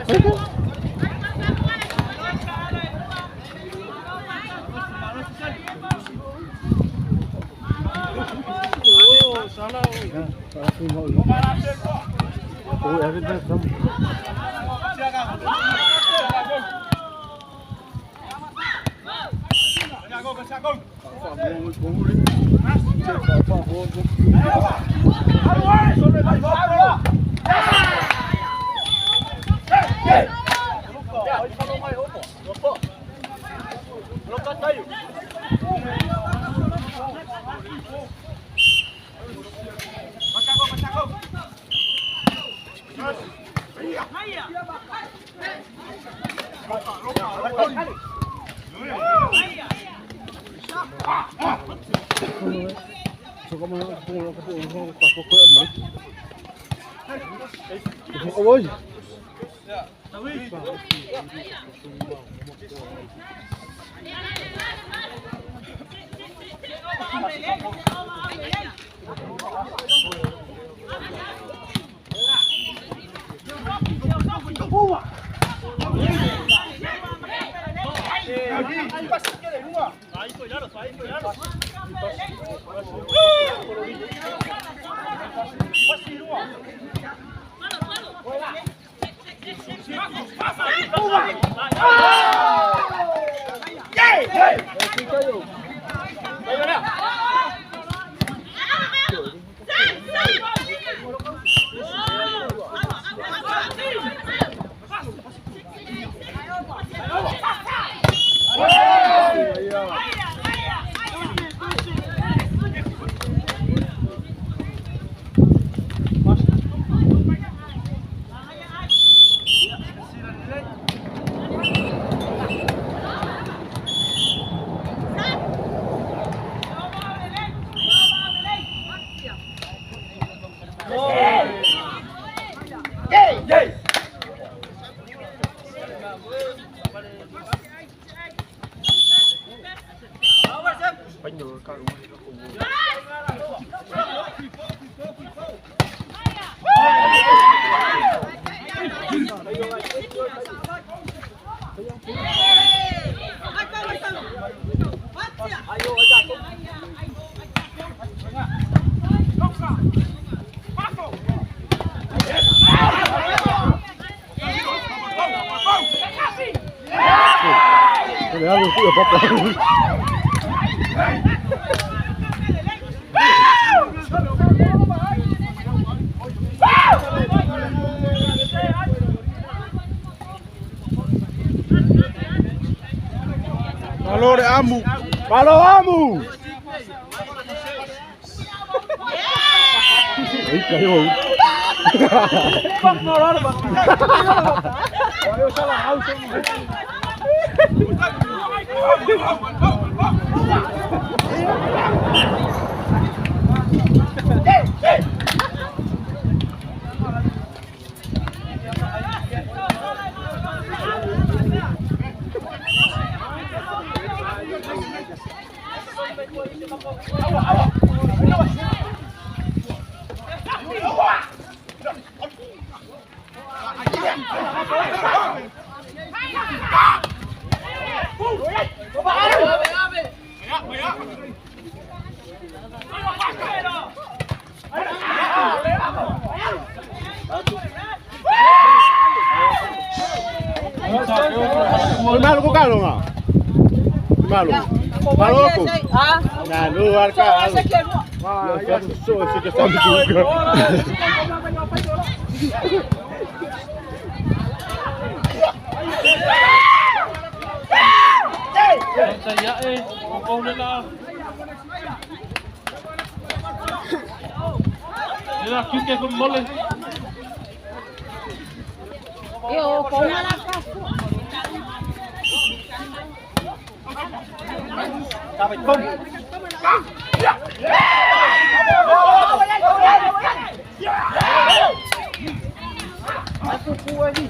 Salah. Oh, everything from. Ôi. Valor Amu. Valor Amu. Aí caiu. Vamos na hora, vamos. Eu só lá, eu maluco calung ah. Maluco. Maluco. Ah. Nah, luar ka. Wah, ya susah sih kesam juga. Saya kau dah. Ela fica com mole. Eu com ela faço. Tá bem, vamos. Aku kuat ni.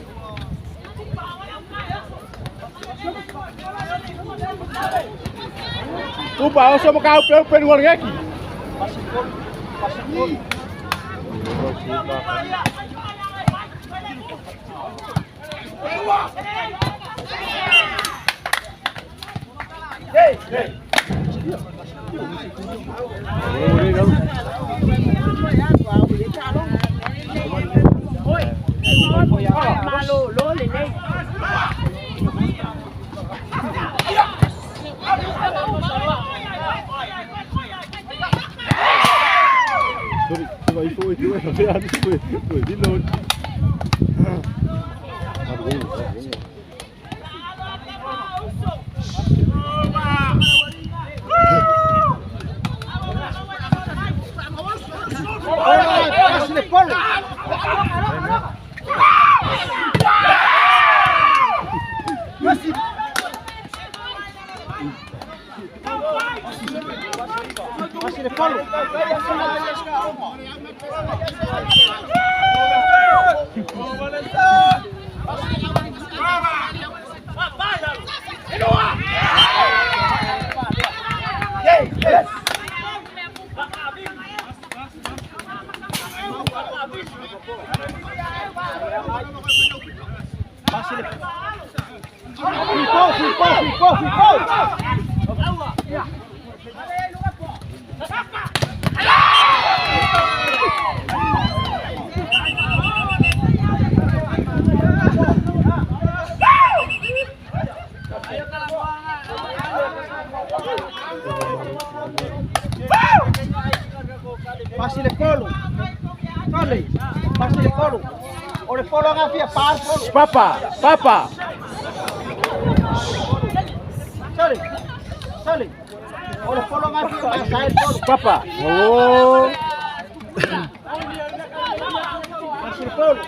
Tu bawa sama kau peluang lagi. Aí foi de novo. Pasile polo. Sale. Pasile polo. Ore polo ngafia par polo. Papa. Sale. Ore polo ngafia par polo. Papa. Oh. Pasile polo.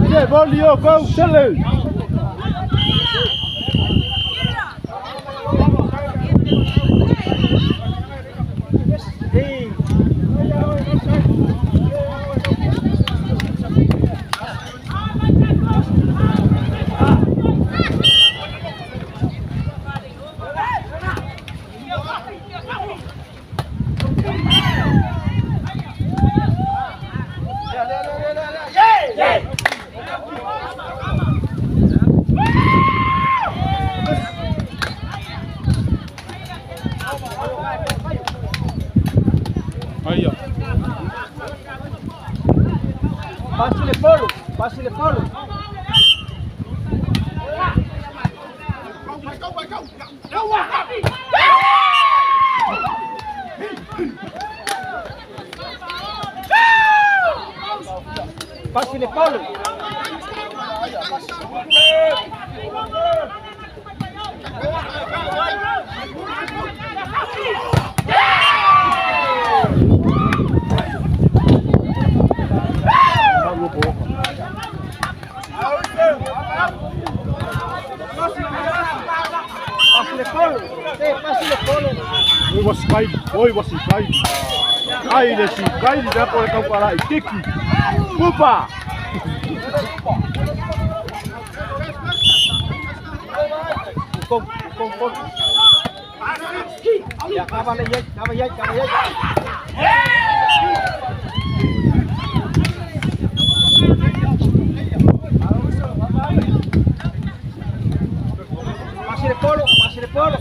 Yeah, Leo, go, Silly! Aí, ó. Pasile polo. Pasile polo. Oi, você cai. Aí, nesse cai, dá para comparar. E Kiki. Opa! Com. Ya, acaba ya. Pasile polo.